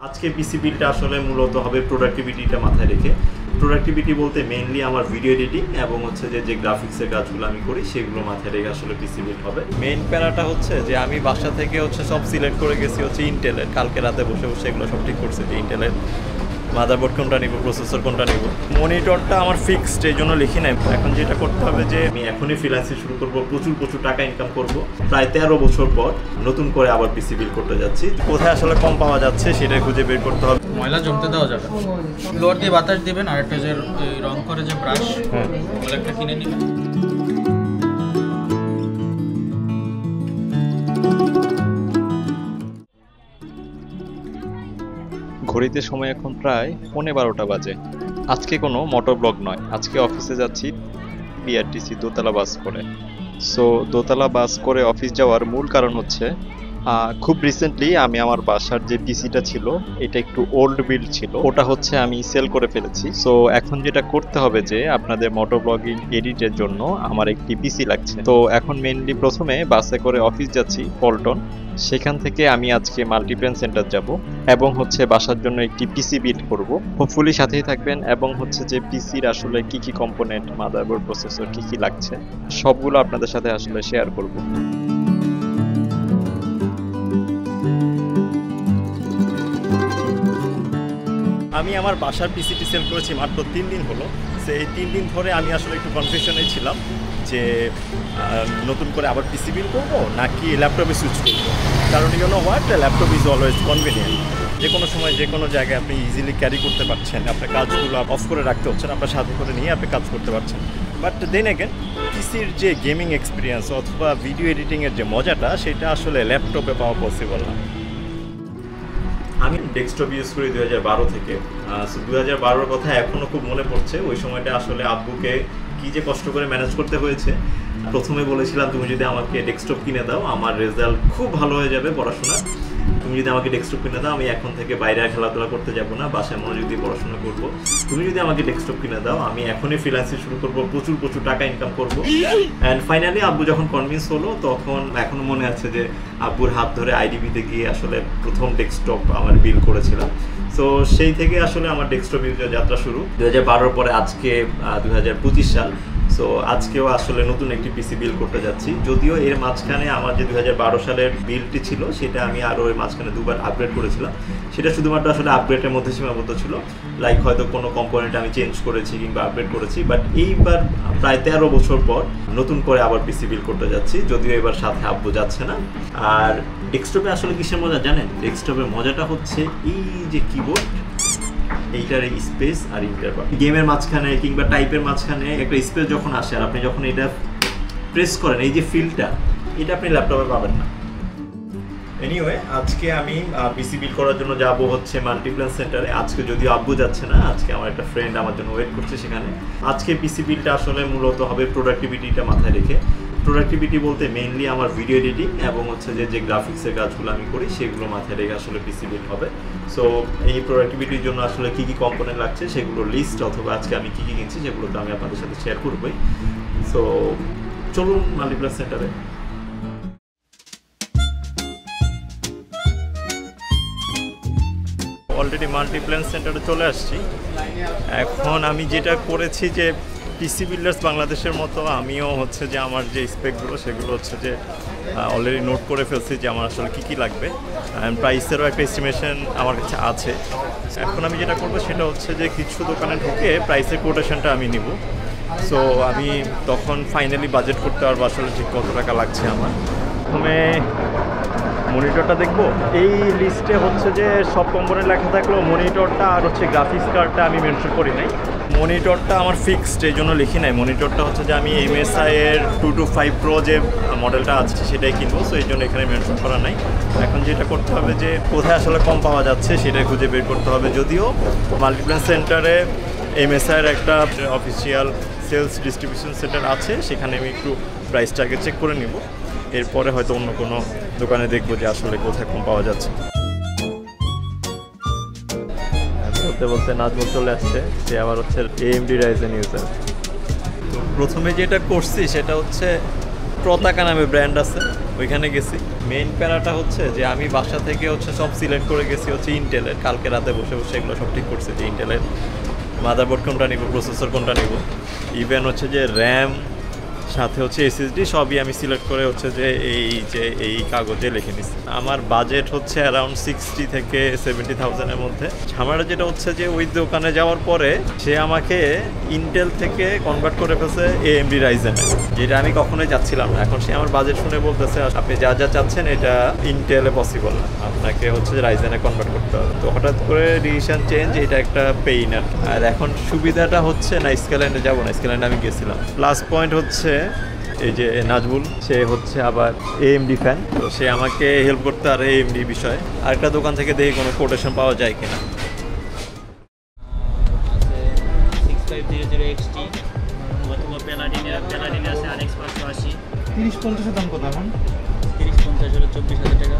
আজকে পিসি বিলটা আসলে মূলত হবে প্রোডাক্টিভিটিটা মাথায় রেখে। প্রোডাক্টিভিটি বলতে মেইনলি আমার ভিডিও এডিটিং এবং হচ্ছে যে গ্রাফিক্সের কাজগুলো আমি করি সেগুলো মাথায় রেখে আসলে পিসি বিল হবে। মেইন প্যারাটা হচ্ছে যে আমি বাসা থেকে হচ্ছে সব সিলেক্ট করে গেছি হচ্ছে ইন্টেলের। কালকে রাতে বসে বসে এগুলো সব ঠিক করছে যে ইন্টেলের মাদারবোর্ড কোনটা নিব, প্রসেসর কোনটা নিব। মনিটরটা আমার ফিক্সড, এই জন্য লিখি নাই। এখন যেটা করতে হবে যে আমি এখনই ফ্রিল্যান্সিং শুরু করব, প্রচুর টাকা ইনকাম করব। প্রায় 13 বছর পর নতুন করে আবার পিসি বিল করতে যাচ্ছি। কোথায় আসলে কম পাওয়া যাচ্ছে সেটা খুঁজে বের করতে হবে। ময়লা জমতে দেওয়া যাবে, ফ্লোর দিয়ে বাতাস দিবেন। আর একটা যে রং করে যে ব্রাশ, ওগুলো একটা কিনে নেবেন। ঘড়িতে সময় এখন প্রায় 12:15 বাজে। আজকে কোনো মোটর ব্লগ নয়, আজকে অফিসে যাচ্ছি বিআরটিসি দোতলা বাস করে। সো দোতলা বাস করে অফিস যাওয়ার মূল কারণ হচ্ছে খুব রিসেন্টলি আমি আমার বাসার যে পিসিটা ছিল এটা একটু ওল্ড বিল্ড ছিল, ওটা হচ্ছে আমি সেল করে ফেলেছি। সো এখন যেটা করতে হবে যে আপনাদের মোটর ব্লগিং এডিটের জন্য আমার একটি পিসি লাগছে। তো এখন মেইনলি প্রথমে বাসে করে অফিস যাচ্ছি পল্টন, সেখান থেকে আমি আজকে মাল্টিপ্ল্যান সেন্টার যাব এবং হচ্ছে বাসার জন্য একটি পিসি বিল্ড করব। হোপফুলি সাথেই থাকবেন এবং হচ্ছে যে পিসির আসলে কি কি কম্পোনেন্ট, মাদারবোর্ড, প্রসেসর কি কি লাগছে সবগুলো আপনাদের সাথে আসলে শেয়ার করব। আমি আমার বাসার পিসিটি সেল করেছি মাত্র 3 দিন হলো। সেই 3 দিন ধরে আমি আসলে একটু কনফিউশনে ছিলাম যে নতুন করে আবার পিসি বিল করবো নাকি ল্যাপটপে সুইচ করবো। কারণ what, laptop is always convenient. যে কোনো সময় যে কোনো জায়গায় আপনি ইজিলি ক্যারি করতে পারছেন, আপনার কাজগুলো অফ করে রাখতে হচ্ছে না, আপনার সাথে করে নিয়ে আপনি কাজ করতে পারছেন। বাট দেন অ্যাগেন পিসির যে গেমিং এক্সপিরিয়েন্স অথবা ভিডিও এডিটিংয়ের যে মজাটা সেটা আসলে ল্যাপটপে পাওয়া পসিবল না। আমি ডেস্কটপ ইউজ করি 2012 থেকে। 2012-র কথা এখনও খুব মনে পড়ছে। ওই সময়টা আসলে আব্বুকে কী যে কষ্ট করে ম্যানেজ করতে হয়েছে। প্রথমে বলেছিলাম তুমি যদি আমাকে ডেস্কটপ কিনে দাও আমার রেজাল্ট খুব ভালো হয়ে যাবে পড়াশোনা। তুমি যদি আমাকে ডেস্কটপ কিনে দাও আমি এখন থেকে বাইরে খেলাধুলা করতে যাব না, বাসায় মনোযোগ দিয়ে পড়াশোনা করবো। তুমি যদি আমাকে ডেস্কটপ কিনে দাও আমি এখনই ফ্রিল্যান্সিং শুরু করবো, প্রচুর টাকা ইনকাম করবো। অ্যান্ড ফাইনালি আব্বু যখন কনভিন্স হলো তখন এখনও মনে আছে যে আব্বুর হাত ধরে আইডিবিতে গিয়ে আসলে প্রথম ডেস্কটপ আমার বিল করেছিলাম। সো সেই থেকে আসলে আমার ডেস্কটপ ইউজের যাত্রা শুরু। 2012 পরে আজকে 2025 সাল। সো আজকেও আসলে নতুন একটি পিসি বিল করতে যাচ্ছি। যদিও এর মাঝখানে আমার যে 2012 সালের বিলটি ছিল সেটা আমি আরও এর মাঝখানে 2বার আপগ্রেড করেছিলাম। সেটা শুধুমাত্র আসলে আপগ্রেডের মধ্যে সীমাবদ্ধ ছিল, লাইক হয়তো কোনো কম্পোনেন্ট আমি চেঞ্জ করেছি কিংবা আপগ্রেড করেছি। বাট এইবার প্রায় 13 বছর পর নতুন করে আবার পিসি বিল করতে যাচ্ছি, যদিও এবার সাথে আব্বু যাচ্ছে না। আর ডেস্কটপে আসলে কিসের মজা জানেন? ডেস্কটপের মজাটা হচ্ছে এই যে কিবোর্ড, এইটার এই স্পেস আর ইন্টারভাল। গেমের মাঝখানে কিংবা টাইপের মাঝখানে একটা স্পেস যখন আসে আর আপনি যখন এটা প্রেস করেন, এই যে ফিলটা, এটা আপনি ল্যাপটপে পাবেন না। এনিওয়ে আজকে আমি পিসি বিল করার জন্য যাব হচ্ছে মাল্টিপ্ল্যান সেন্টারে। আজকে যদিও আব্বু যাচ্ছে না, আজকে আমার একটা ফ্রেন্ড আমার জন্য ওয়েট করছে সেখানে। আজকে পিসি বিলটা আসলে মূলত হবে প্রোডাক্টিভিটিটা মাথায় রেখে। প্রোডাক্টিভিটি বলতে মেইনলি আমার ভিডিও এডিটিং এবং হচ্ছে যে গ্রাফিক্সের কাজগুলো আমি করি সেগুলো মাথায় রেখে আসলে পিসি বিল হবে। সো এই প্রোডাক্টিভিটির জন্য আসলে কী কী কম্পোনেন্ট লাগছে সেগুলোর লিস্ট অথবা আজকে আমি কী কিনছি সেগুলো তো আমি আপনাদের সাথে শেয়ার করবোই। সো চলুন মাল্টিপ্ল্যান সেন্টারে। অলরেডি মাল্টিপ্ল্যান সেন্টারে চলে আসছি। এখন আমি যেটা করেছি যে পিসি বিল্ডার্স বাংলাদেশের মতো আমিও হচ্ছে যে আমার যে স্পেকগুলো সেগুলো হচ্ছে যে অলরেডি নোট করে ফেলছি যে আমার আসলে কী কী লাগবে। প্রাইসেরও একটা এস্টিমেশন আমার কাছে আছে। এখন আমি যেটা করবো সেটা হচ্ছে যে কিছু দোকানে ঢুকে প্রাইসের কোটেশনটা আমি নিব। সো আমি তখন ফাইনালি বাজেট করতে পারবো আসলে ঠিক কত টাকা লাগছে আমার। প্রথমে মনিটরটা দেখবো। এই লিস্টে হচ্ছে যে সব কম্পোনেন্ট লেখা থাকলেও মনিটরটা আর হচ্ছে গ্রাফিক্স কার্ডটা আমি মেনশন করি নাই। মনিটরটা আমার ফিক্সড, এই জন্য লিখি নাই। মনিটরটা হচ্ছে যে আমি MSI এর 225 Pro যে মডেলটা আছে সেটাই কিনবো, সো এই জন্য এখানে মেনশন করা নাই। এখন যেটা করতে হবে যে কোথায় আসলে কম পাওয়া যাচ্ছে সেটাই খুঁজে বের করতে হবে। যদিও মাল্টিপ্ল্যান সেন্টারে MSI এর একটা অফিসিয়াল সেলস ডিস্ট্রিবিউশন সেন্টার আছে, সেখানে আমি একটু প্রাইসটা আগে চেক করে নিব। এরপরে হয়তো অন্য কোনো দোকানে দেখবো যে আসলে কোথায় কম পাওয়া যাচ্ছে। বলতে বলতে নাজমুল চলে আসছে, সে আবার হচ্ছে AMD Ryzen ইউজার। তো প্রথমে যেটা করছি সেটা হচ্ছে পতাকা নামে ব্র্যান্ড আছে, ওইখানে গেছি। মেইন প্যারাটা হচ্ছে যে আমি বাসা থেকে হচ্ছে সব সিলেক্ট করে গেছি হচ্ছে ইন্টেলের, কালকে রাতে বসে বসে এগুলো সব ঠিক করছে যে ইন্টেলের মাদারবোর্ড কোনটা নিব, প্রসেসর কোনটা নিব, ইভেন হচ্ছে যে র্যাম সাথে হচ্ছে এসএসডি সবই আমি সিলেক্ট করে হচ্ছে যে এই কাগজে লিখে নিচ্ছি। আমার বাজেট হচ্ছে অ্যারাউন্ড 60 থেকে 70,000-এর মধ্যে। ঝামেলা যেটা হচ্ছে যে ওই দোকানে যাওয়ার পরে সে আমাকে ইন্টেল থেকে কনভার্ট করে ফেলছে AMD রাইজেনে, যেটা আমি কখনোই চাচ্ছিলাম না। এখন সে আমার বাজেট শুনে বলতেছে আপনি যা যা চাচ্ছেন এটা ইন্টেলে পসিবল না, আপনাকে হচ্ছে রাইজেনে কনভার্ট করতে হবে। তো হঠাৎ করে ডিসিশন চেঞ্জ, এটা একটা পেইন। আর এখন সুবিধাটা হচ্ছে না স্কেল্যান্ডে যাবো না, স্কেল্যান্ডে আমি গেছিলাম। প্লাস পয়েন্ট হচ্ছে এই যে নাজবুল, সে হচ্ছে আবার AMD ফ্যান, তো সে আমাকে হেল্প করতে আর AMD বিষয়ে। আরেকটা দোকান থেকে দেখি কোনো কোটেশন পাওয়া যায় কিনা। 6500 XT অথবা প্যালাডিনে আছে RX 580। 30-50 দাম কত এখন? 30-50 হলো 24,000 টাকা।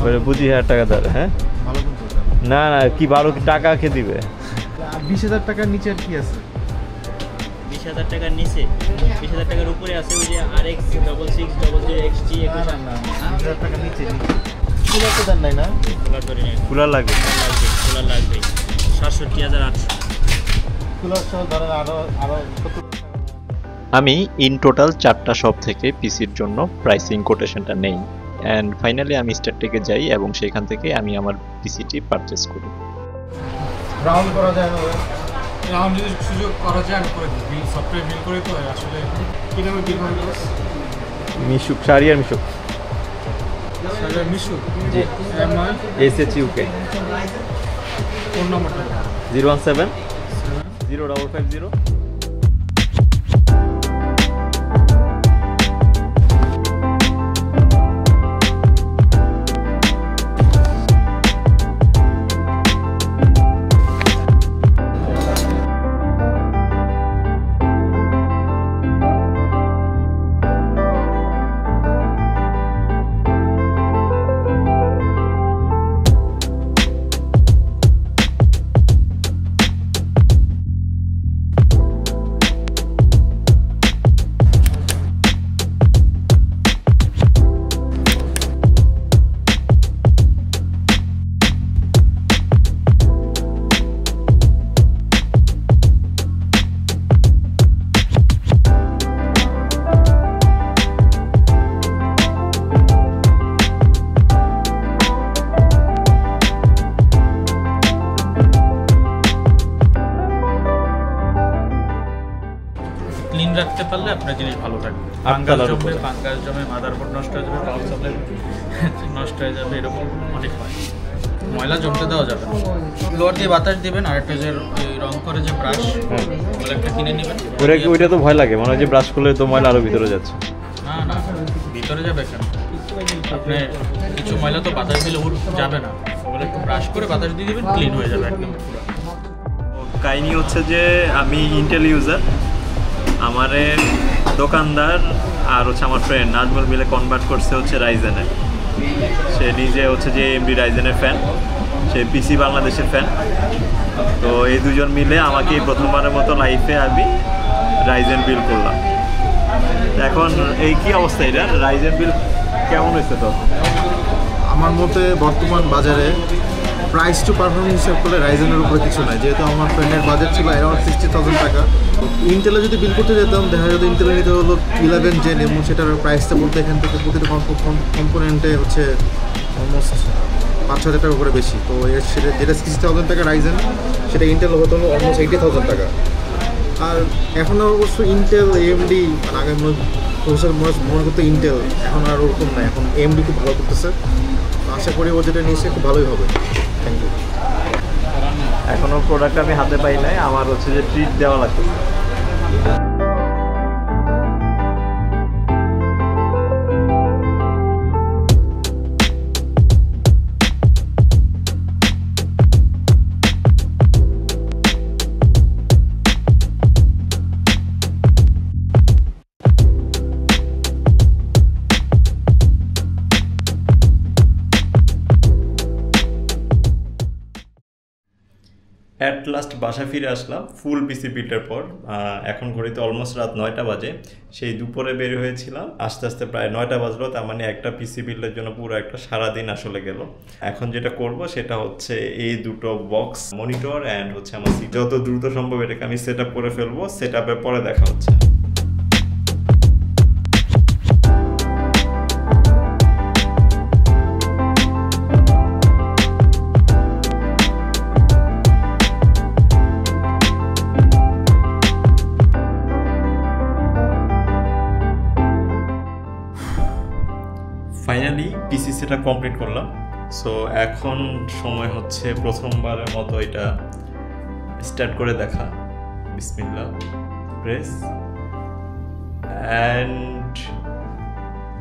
ওটা 25,000 টাকা দাঁড়া। হ্যাঁ ভালো কিন্তু না না, কি 12 টাকা কে দিবে? 20,000 টাকার নিচে আর কি আছে? 20,000 টাকার নিচে, 20,000 টাকার উপরে আছে ওই যে RX 6600 XT। 20,000 টাকার নিচে কুলার তো দেন নাই না? কুলার ধরে নেই, কুলার লাগবে। কুলার লাগবে 67,800। কুলার সহ ধরেন আরো কত? আমি ইন টোটাল 4টা শপ থেকে পিসির জন্য প্রাইসিং কোটেশনটা নেই, অ্যান্ড ফাইনালি আমি স্টারটেকে যাই এবং সেখান থেকে আমি আমার পিসিটি পারচেস করি। রাউন্ড করা যায় না? রাউন্ড যদি সুযোগ করা যায় আমি করে দিই, সফটওয়্যার বিল করে তো আসলে কি নামে বিল হবে? মিশুক, শাহরিয়ার মিশুক। সাজার মিশু জি, MI SHUK। ফোন নাম্বারটা 017 0550। ক্লিন রাখতে পারলে আপনার জিনিস ভালো থাকবে। ফাঙ্গাস জমে মাদারবোর্ড নষ্ট হয়ে যাবে, পাওয়ার সাপ্লাই নষ্ট হয়ে যাবে, এরকম অনেক হয়। ময়লা জমতে দেওয়া যাবে না। ফ্লোর দিয়ে বাতাস দিবেন, আর একটা যে রং করে যে ব্রাশ ওগুলো একটা কিনে নেবেন। ওইটা তো ভয় লাগে, মনে হয় যে ব্রাশ করলে তো ময়লা আরো ভিতরে যাচ্ছে। না না, ভিতরে যাবে কেন? আপনি কিছু ময়লা তো বাতাস দিলে যাবে না, ওগুলো একটু ব্রাশ করে বাতাস দিয়ে দিবেন, ক্লিন হয়ে যাবে একদম পুরো। কাহিনী হচ্ছে যে আমি ইন্টেল ইউজার, আমারে দোকানদার আর হচ্ছে আমার ফ্রেন্ড নাজমুল মিলে কনভার্ট করছে হচ্ছে রাইজেনে। সে নিজে হচ্ছে যে AMD রাইজেনের ফ্যান, সে পিসি বাংলাদেশের ফ্যান। তো এই দুজন মিলে আমাকে এই প্রথমবারের মতো লাইফে আমি রাইজেন বিল করলাম। এখন এই কি অবস্থা, এটা রাইজেন বিল কেমন হয়েছে? তো আমার মতে বর্তমান বাজারে প্রাইস টু পারফরমেন্স হিসাব করলে রাইজেনের উপরে কিছু নাই, যেহেতু আমার ফ্রেন্ডের বাজেট ছিল অ্যারাউন্ড 60,000 টাকা। ইন্টেলে যদি বিল করতে যেতাম দেখা যেত ইন্টেলে নিতে হলো 11 জেন, এবং সেটার প্রাইসটা বলতে এখান থেকে প্রতিটা কম্পোনেন্টে হচ্ছে অলমোস্ট 5,000 টাকা করে বেশি। তো এর সেটা যেটা 60,000 টাকা রাইজেন, সেটা ইন্টেল হতো অলমোস্ট 80,000 টাকা। আর এখন অবশ্য ইন্টেল AMD মানে আগে প্রফেসর মনে করতো ইন্টেল, এখন আর ওরকম না, এখন AMD খুব ভালো করতেছে। আশা করি ও যেটা নিয়েছে খুব ভালোই হবে। Thank you. এখনো প্রোডাক্ট আমি হাতে পাই নাই, আমার হচ্ছে যে ট্রিট দেওয়া লাগতেছে। অ্যাট লাস্ট বাসা ফিরে আসলাম ফুল পিসি বিল্ডের পর। এখন ঘড়িতে অলমোস্ট রাত 9টা বাজে। সেই দুপুরে বের হয়েছিলাম, আস্তে আস্তে প্রায় 9টা বাজলো। তার মানে একটা পিসি বিল্ডের জন্য পুরো একটা সারাদিন আসলে গেল। এখন যেটা করব সেটা হচ্ছে এই দুটো বক্স মনিটর অ্যান্ড হচ্ছে আমার যত দ্রুত সম্ভব এটাকে আমি সেট আপ করে ফেলবো। সেট আপের পরে দেখা হচ্ছে। ফাইনালি পিসি সেটআপ কমপ্লিট করলাম। সো এখন সময় হচ্ছে প্রথমবারের মতো এটা স্টার্ট করে দেখা। বিসমিল্লাহ, press and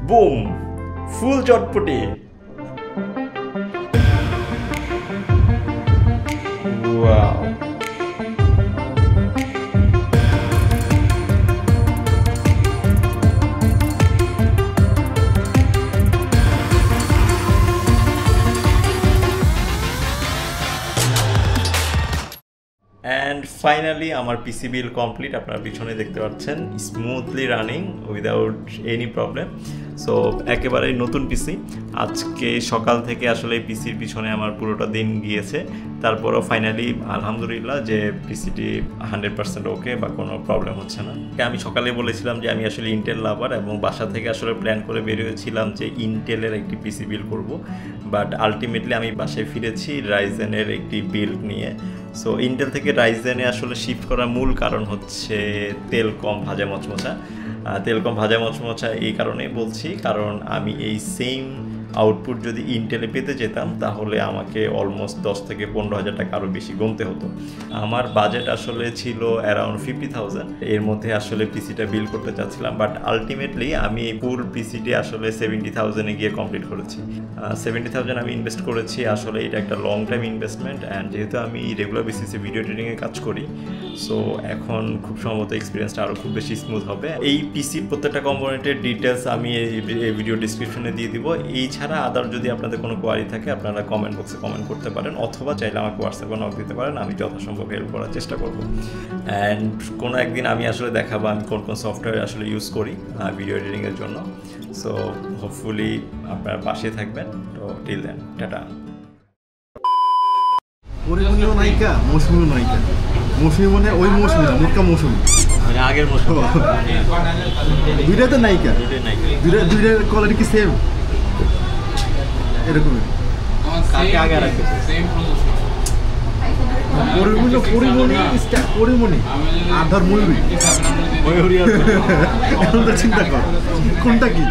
broom, full chotpoti. Wow, and finally আমার পিসি বিল কমপ্লিট। আপনারা পিছনে দেখতে পাচ্ছেন smoothly running without any problem. So একেবারেই নতুন পিসি। আজকে সকাল থেকে আসলে এই পিসির পিছনে আমার পুরোটা দিন গিয়েছে। তারপরও ফাইনালি আলহামদুলিল্লাহ যে পিসিটি 100% ওকে বা কোনো প্রবলেম হচ্ছে না। আমি সকালে বলেছিলাম যে আমি আসলে ইন্টেল লাভার এবং বাসা থেকে আসলে প্ল্যান করে বেরিয়েছিলাম যে ইন্টেলের একটি পিসি বিল্ড করব, বাট আলটিমেটলি আমি বাসায় ফিরেছি রাইজেনের একটি বিল্ড নিয়ে। সো ইন্টেল থেকে রাইজেনে আসলে শিফট করার মূল কারণ হচ্ছে তেল কম ভাজা মচমচা। তেল কম ভাজা মচমচা এই কারণেই বলছি, কারণ আমি এই সেম আউটপুট যদি ইন্টেলে পেতে যেতাম তাহলে আমাকে অলমোস্ট 10 থেকে 15,000 টাকা আরও বেশি গুনতে হতো। আমার বাজেট আসলে ছিল অ্যারাউন্ড 50,000। এর মধ্যে আসলে পিসিটা বিল্ড করতে চাচ্ছিলাম, বাট আলটিমেটলি আমি ফুল পিসিটি আসলে 70,000-এ গিয়ে কমপ্লিট করেছি। 70,000 আমি ইনভেস্ট করেছি। আসলে এটা একটা লং টাইম ইনভেস্টমেন্ট, অ্যান্ড যেহেতু আমি রেগুলার বেসিসে ভিডিও এডিটিংয়ে কাজ করি, সো এখন খুব সম্ভবত এক্সপিরিয়েন্সটা আরও খুব বেশি স্মুথ হবে। এই পিসির প্রত্যেকটা কম্পোনেন্টের ডিটেলস আমি এই ভিডিও ডিসক্রিপশনে দিয়ে দিব। এই ছাড়া আদার যদি আপনাদের কোনো কোয়ারি থাকে আপনারা কমেন্ট বক্সে কমেন্ট করতে পারেন, অথবা চাইলে আমাকে হোয়াটসঅ্যাপে নক দিতে পারেন। আমি যথাসম্ভব হেল্প করার চেষ্টা করব। অ্যান্ড কোনো একদিন আমি আসলে দেখাবো আমি কোন কোন সফটওয়্যার আসলে ইউজ করি ভিডিও এডিটিংয়ের জন্য। সো হোপফুলি আপনারা পাশে থাকবেন। তো টিল দেন, টাটা। পরিমণীয় নায়িকা, মৌসুমী নায়িকা। মৌসুমী মানে ওই মৌসুমী না, মোটকা মৌসুমী, মানে আগের মৌসুম দুইটাতে নায়িকা। দুইটার কোয়ালিটি কি সেম? এরকমই পরিমণি আধার ময়ূরী। এখন তো চিন্তা কর কোনটা কি।